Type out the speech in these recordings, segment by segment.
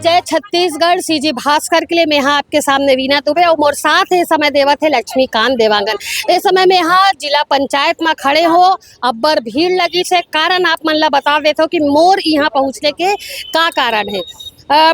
जय छत्तीसगढ़ सीजी भास्कर के लिए मैं यहाँ आपके सामने वीना दुबे और मोर साथ है समय देवत है लक्ष्मीकांत देवांगन। इस समय में यहाँ जिला पंचायत में खड़े हो अब्बर भीड़ लगी से कारण आप मन ला बता देते हो कि मोर यहाँ पहुँचने के का कारण है।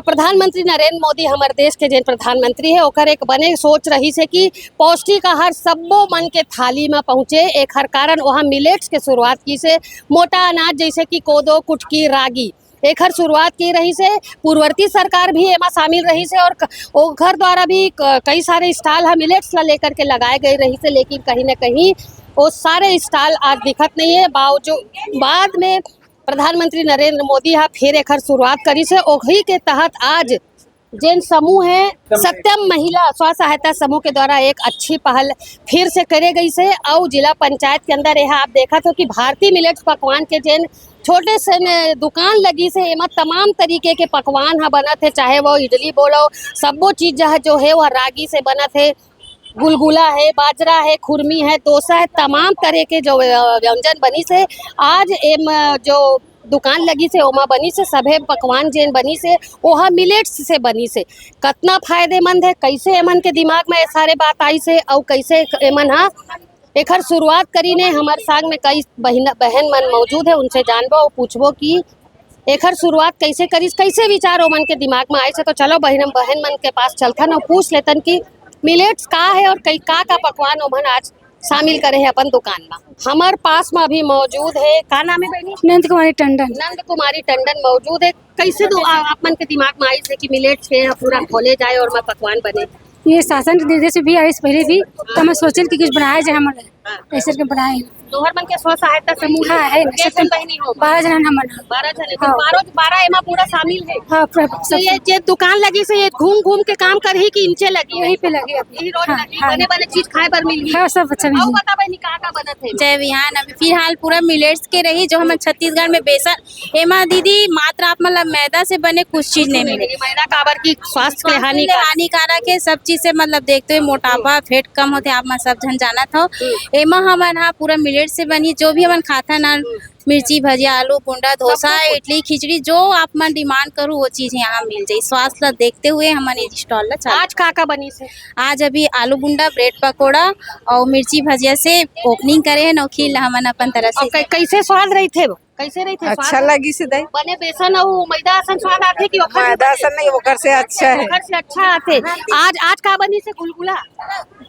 प्रधानमंत्री नरेंद्र मोदी हमारे देश के जिन प्रधानमंत्री है ओकर एक बने सोच रही से कि पौष्टिक आहार सबो मन के थाली में पहुँचे। एक हर कारण वहाँ मिलेट्स के शुरुआत की से मोटा अनाज जैसे कि कोदो कुटकी रागी एक हर शुरुआत की रही से। पूर्ववर्ती सरकार भी एमा शामिल रही से और घर द्वारा भी कई सारे स्टॉल है मिलेट्स ला लेकर के लगाए गए रही से, लेकिन कहीं ना कहीं वो सारे स्टॉल आज दिखत नहीं है। बावजूद बाद में प्रधानमंत्री नरेंद्र मोदी हा फिर एक शुरुआत करी से। ओही के तहत आज जैन समूह है सत्यम महिला स्व सहायता समूह के द्वारा एक अच्छी पहल फिर से करे गई से। और जिला पंचायत के अंदर यह आप देखा तो कि भारतीय मिलेट्स पकवान के जैन छोटे से दुकान लगी से एमा तमाम तरीके के पकवान हा बनत है, चाहे वो इडली बोलो सबो चीज जो है वह रागी से बनत है, गुलगुला है, बाजरा है, खुरमी है, डोसा है, तमाम तरह के जो व्यंजन बनी से आज एम जो दुकान लगी से ओमा बनी से सभे पकवान जेन बनी से ओहा मिलेट्स से बनी से। कितना फायदेमंद है, कैसे एमन के दिमाग में सारे बात आई से और कैसे एमन हा एक शुरुआत करी ने। हमारे साथ में कई बहन मन मौजूद है, उनसे जानबो और पूछबो कि एक शुरुआत कैसे करी, कैसे विचार मन के दिमाग में आए से। तो चलो बहन मन के पास चलथन और पूछ लेतन कि मिलेट्स का है और कई का पकवान ओमन आज शामिल करे हैं अपन दुकान में। हमारे पास में अभी मौजूद है, का नाम है बहनी? नंद कुमारी टंडन। नंद कुमारी टंडन मौजूद है। कैसे दो आप मन के दिमाग में आई से कि मिलेट्स के पूरा खोले जाए और मैं पकवान बने? ये शासन के निर्देश भी आई पहले भी तो मैं सोचल कि कुछ बनाया जाए, हमारे ऐसे के बनाए दोहर मन के स्व सहायता समूह हाँ है। कैसे बहनी हो? 12 जन हम 12 जने तो 12 एमा पूरा शामिल है। हाँ तो ये दुकान लगी से ये घूम के काम कर ही कि इंचे लगी यहीं पे लगे यही रोज लगी बने चीज खाए पर मिल गई। हाँ सब अच्छा और बता बहनी का बनत है? जय विहान अभी फिलहाल पूरा मिलेट्स के रही जो हम छत्तीसगढ़ में बेसन एमा दीदी मात्र आप मतलब मैदा से बने कुछ चीज नहीं मिले। मैदा काबर की स्वास्थ्य के हानिकारक है, सब चीज से मतलब देखते हुए मोटापा फेट कम होते आप सब जन जाना था। एमा हमन हाँ पूरा मिलेट से बनी जो भी हमन खाता ना मिर्ची भजिया आलू बुंडा डोसा इडली खिचड़ी जो आप मन डिमांड करूँ वो चीज यहाँ मिल जाये। स्वास्थ्य देखते हुए हमारे स्टॉल ला आज का बनी से आज अभी आलू बुंडा ब्रेड पकोड़ा और मिर्ची भजिया से ओपनिंग करे है नौखी हमन अपन तरह से। कैसे स्वाद रही थे? कैसे रही थे? अच्छा लगी से दई बने बेसन और मैदा असन स्वाद आथे कि मैदा असन नहीं ओकर से अच्छा है? ओकर से अच्छा आथे। आज का बनी से गुलगुला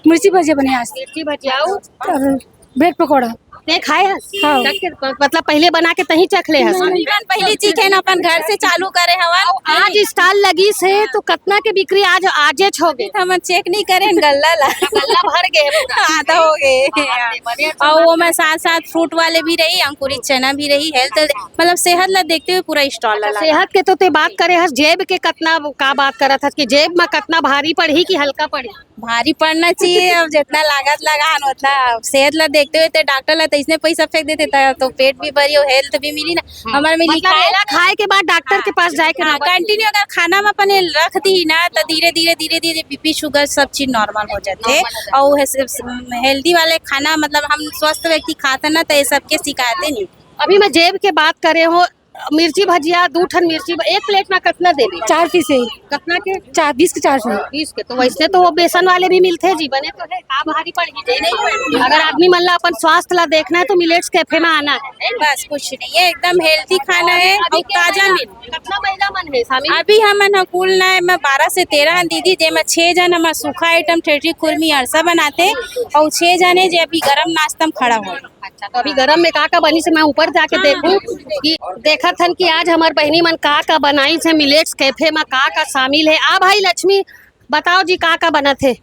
मिर्ची भजिया बने आज मिर्ची भजिया और ब्रेड पकौड़ा ने खाए हस हाँ। मतलब पहले बना के तही चखले हस पहली चीज है अपन घर से चालू करे हवन। आज स्टॉल लगी से तो कितना के बिक्री आज आजे छोगे हम चेक नहीं करे गल्ला गल्ला भर गए आधा हो गए। और वो मैं साथ साथ फ्रूट वाले भी रही, अंकुरित चना भी रही, हेल्थ मतलब सेहत ला देखते हुए पूरा स्टॉल ला। सेहत के तो ते बात करे हस, जेब के कितना का बात करत हस कि जेब में कितना भारी पड़ी कि हल्का पड़ी? भारी पड़ना चाहिए, अब जितना लागत लगा उतना सेहत ला देखते हुए डॉक्टर ला इसने पैसा फेंक देते तो पेट भी भरी और हेल्थ भी मिली ना। हमारे में लिखा है खाए के बाद डॉक्टर के पास जाए के कंटिन्यू अगर खाना में अपने रख दी ना तो धीरे धीरे बीपी शुगर सब चीज नॉर्मल हो जाते हैं। और हेल्दी वाले खाना मतलब हम स्वस्थ व्यक्ति खाते ना तो ये सबके शिकायतें नहीं। अभी मैं जेब के बात करे हो, मिर्ची भजिया 2 ठन मिर्ची एक प्लेट में कितना देवी? 4 पीस है। कितना के? 20 के 4 20 के। तो वैसे तो वो बेसन वाले भी मिलते जी बने तो है का भारी पड़ेगी नहीं। अगर आदमी मन ला अपन स्वास्थ्य ला देखना है तो मिलेट्स कैफे में आना है। बस कुछ नहीं है, एकदम हेल्दी खाना है और ताजा मिल। कितना महिला मन है शामिल? अभी हमन कुल ना मैं 12 से 13 दीदी जे में 6 जन हमारा सूखा आइटम ठेठरी खुरमी अरसा बनाते और 6 जने जो अभी गरम नाश्ता में खड़ा हो। अच्छा तो अभी गरम में का बनी से मैं ऊपर जाके देखूं कि देखा थन कि आज हमार बहनी मन का बनाई से मिलेट्स कैफे में का शामिल है। आ भाई लक्ष्मी बताओ जी का बना थे?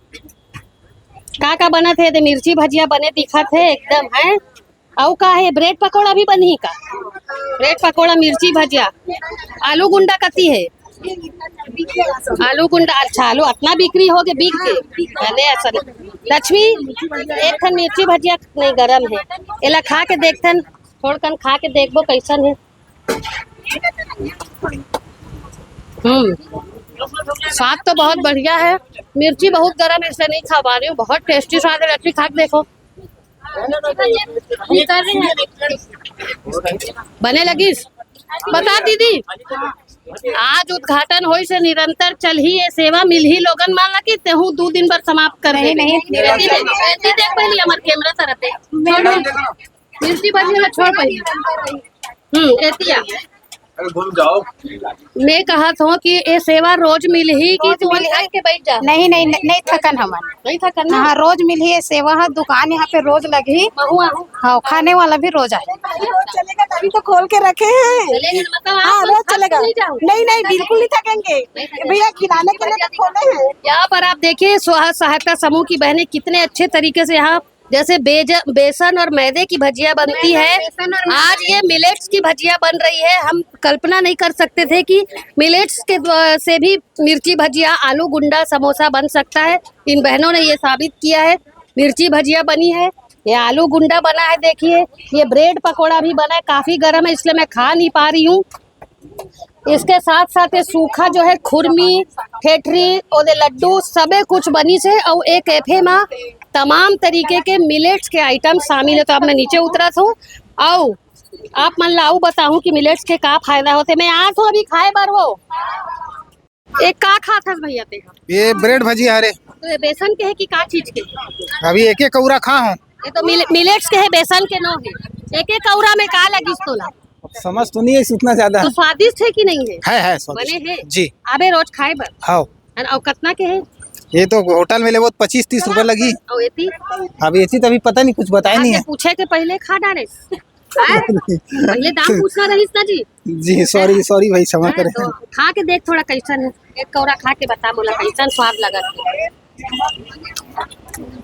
का बना थे? तो मिर्ची भजिया बने दिखा थे एकदम है। और का है? ब्रेड पकोड़ा भी बनी का? ब्रेड पकोड़ा मिर्ची भजिया आलू गुंडा कती है? आलू गुंडा अच्छा आलू अपना बिक्री हो गए बिक के असल। लक्ष्मी एक ठन मिर्ची भजिया नहीं गरम है, एला खा के देखथन थोड़कन खा के देखबो कैसन है। स्वाद तो बहुत बढ़िया है, मिर्ची बहुत गरम है इसलिए नहीं खा पा रही हूँ, बहुत टेस्टी स्वाद है। लक्ष्मी खा के देखो बने लगी बता दीदी, आज उद्घाटन होई से निरंतर चल ही ये सेवा मिल ही लोगन मान ला कि तेहू 2 दिन बर समाप्त कर दे। नहीं देख पहली हमार कैमरा तरफ पे मिर्ची बजी छोड़ पहली एतिया मैं कहा था कि ये सेवा रोज मिल ही कि तू थक के बैठ जा। नहीं थकन हमारे नहीं थकन ना। हाँ रोज मिली है सेवा है, दुकान यहाँ पे रोज लगी। हाँ खाने वाला भी रोज आए। रोज चलेगा तभी तो खोल के रखे हैं। चलेंगे ना, मतलब हाँ आप रोज थक चलेगा। नहीं जाओ। नहीं बिल्कुल नहीं थकेंगे भैया, खिलाने के लिए तो खोले हैं। यहाँ पर आप देखिए स्व सहायता समूह की बहनें कितने अच्छे तरीके से यहाँ जैसे बेसन और मैदे की भजिया बनती है, आज ये मिलेट्स की भजिया बन रही है। हम कल्पना नहीं कर सकते थे कि मिलेट्स के से भी मिर्ची भजिया, आलू गुंडा, समोसा बन सकता है। इन बहनों ने ये साबित किया है। मिर्ची भजिया बनी है, ये आलू गुंडा बना है, देखिए ये ब्रेड पकोड़ा भी बना है। काफी गर्म है इसलिए मैं खा नहीं पा रही हूँ। इसके साथ साथ ये सूखा जो है खुरमी, ठेठरी और लड्डू सबे कुछ बनी से और एक कैफे में तमाम तरीके के मिलेट्स के आइटम शामिल है। तो अब मैं नीचे उतरा हूँ आओ आप मन लाऊ बताऊं कि मिलेट्स के का फायदा होते। मैं आज तो अभी खाए बार हो एक का खाता भैया ते ये ब्रेड भजिया हरे तो ये बेसन के है कि का चीज के? अभी एक एक कौरा खा हूँ। ये तो मिलेट्स के है, बेसन के नो है। एक एक कौरा में का लगी तो ला समझ तो नहीं है उतना ज्यादा। तो स्वादिष्ट है कि नहीं है? है बने हैं जी। अबे रोज खाए बर हाँ और कितना के है? ये तो होटल में ले वो 25-30 रुपए लगी। और एती अभी ऐसी तभी पता नहीं, कुछ बताया नहीं है। पूछे के पहले खा डाले पहले दाम पूछना रही ना जी। जी सॉरी भाई, क्षमा करें। तो खा के देख थोड़ा कैसन है, एक कौरा खा के बता बोला कैसन स्वाद लगा है।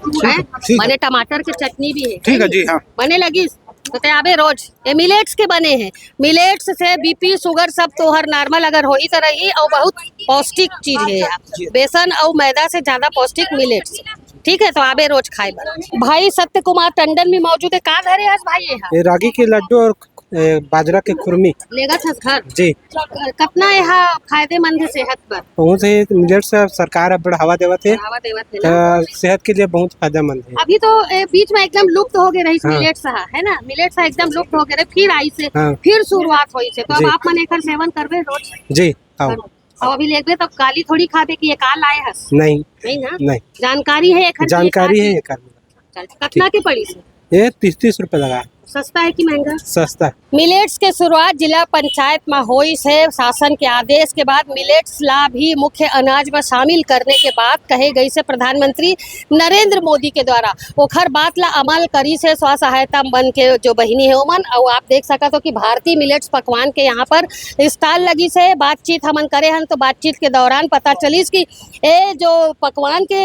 ठीक है। बने टमाटर की चटनी भी है। ठीक है जी। हाँ बने लगी तो ते आबे रोज ये मिलेट्स के बने हैं। मिलेट्स से बीपी शुगर सब तो हर नॉर्मल अगर हो ही तो रही और बहुत पौष्टिक चीज है यहाँ। बेसन और मैदा से ज्यादा पौष्टिक मिलेट्स। ठीक है तो आबे रोज खाए भाई। सत्य कुमार टंडन भी मौजूद है। का धरे आज भाई ये रागी के लड्डू और बाजरा के खुरमी लेगा था घर जी। कितना यहाँ फायदेमंद है सेहत पर? बहुत से मिलेट से सरकार अब बढ़ावा देवत है, बढ़ावा देवत है ना। सेहत के लिए बहुत फायदेमंद है। अभी तो बीच में एकदम लुप्त हो गए रही हाँ। मिलेट्स है ना, मिलेट्स एकदम लुप्त हो गए, फिर आई से हाँ। फिर शुरुआत हुई से। तो अब जी। आप मन एकर सेवन करबे रोज? जी हाँ। अब अभी लेबे तो गाली थोड़ी खाबे कि ये काल आए हस नहीं नहीं ना, नहीं जानकारी है एकर? जानकारी है। कितना के पड़ी से? ये 30 रुपए लगा। सस्ता है कि महंगा? सस्ता। मिलेट्स के शुरुआत जिला पंचायत में हुई है। शासन के आदेश के बाद मिलेट्स ला भी मुख्य अनाज में शामिल करने के बाद कहे गई से प्रधानमंत्री नरेंद्र मोदी के द्वारा ओखर बात ला अमल करी से स्व सहायता बन के जो बहिनी है ओमन। और आप देख सकते हो कि भारतीय मिलेट्स पकवान के यहाँ पर स्टॉल लगी से बातचीत हमन करे हन। तो बातचीत के दौरान पता चलीस कि ये जो पकवान के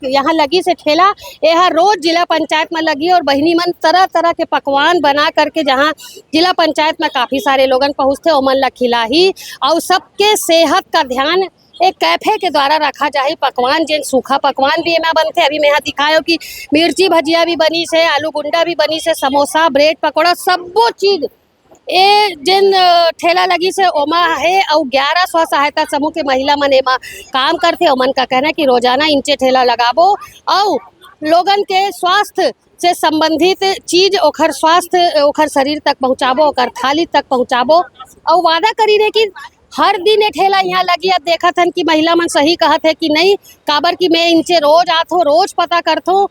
यहाँ लगी से ठेला यह रोज जिला पंचायत में लगी और बहिनी मन तरह तरह के पकवान बना करके जहां जिला पंचायत में काफी सारे लोगन पहुंचते ओमन ला खिलाही और सबके सेहत का ध्यान एक कैफे के द्वारा रखा जाए। पकवान जिन सूखा पकवान भी एमा बनते अभी मैं यहाँ दिखायो कि मिर्ची भजिया भी बनी से, आलू गुंडा भी बनी से, समोसा ब्रेड पकौड़ा सबो चीज ए जिन ठेला लगी से ओमा है। और 11 स्व सहायता समूह के महिला मन एमा काम करते। ओमन का कहना है कि रोजाना इंचे ठेला लगाबो और लोगन के स्वास्थ्य से संबंधित चीज ओखर स्वास्थ्य ओखर शरीर तक पहुँचाबो, ओखर थाली तक पहुँचाबो। और वादा करी रहे कि हर दिन ये ठेला यहाँ लगी। अब देखा था कि महिला मन सही कहत है कि नहीं काबर की मैं इनसे रोज आथो, रोज पता करथो।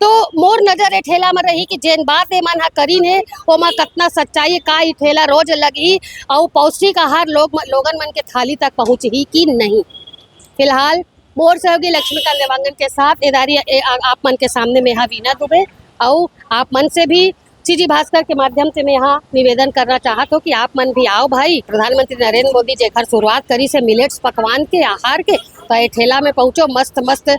तो मोर नजर ये ठेला में रही कि जेन बात ए मन हा करीन है ओमा कतना सच्चाई का ई ठेला रोज लगी और पौष्टिक आहार लोगन मन के थाली तक पहुँच ही कि नहीं। फिलहाल मोर सहयोगी लक्ष्मीकांत देवांगन के साथ एदारी आप मन के सामने में यहाँ वीना दुबे और आप मन से भी सीजी भास्कर के माध्यम से मैं यहाँ निवेदन करना चाहत हूँ कि आप मन भी आओ भाई। प्रधानमंत्री नरेंद्र मोदी जेकर शुरुआत करी से मिलेट्स पकवान के आहार के, तो ये ठेला में पहुँचो, मस्त मस्त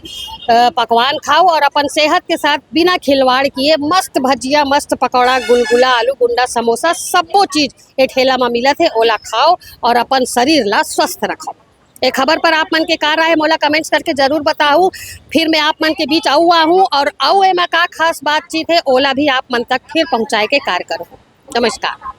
पकवान खाओ और अपन सेहत के साथ बिना खिलवाड़ किए मस्त भजिया, मस्त पकौड़ा, गुलगुला, आलू गुंडा, समोसा सबो चीज ये ठेला में मिलत है। ओला खाओ और अपन शरीर ला स्वस्थ रखो। एक खबर पर आप मन के का राय मोला कमेंट्स करके जरूर बताऊँ। फिर मैं आप मन के बीच आऊँ और आओ एमा का खास बातचीत है ओला भी आप मन तक फिर पहुँचाए के कार्य करूँ। नमस्कार।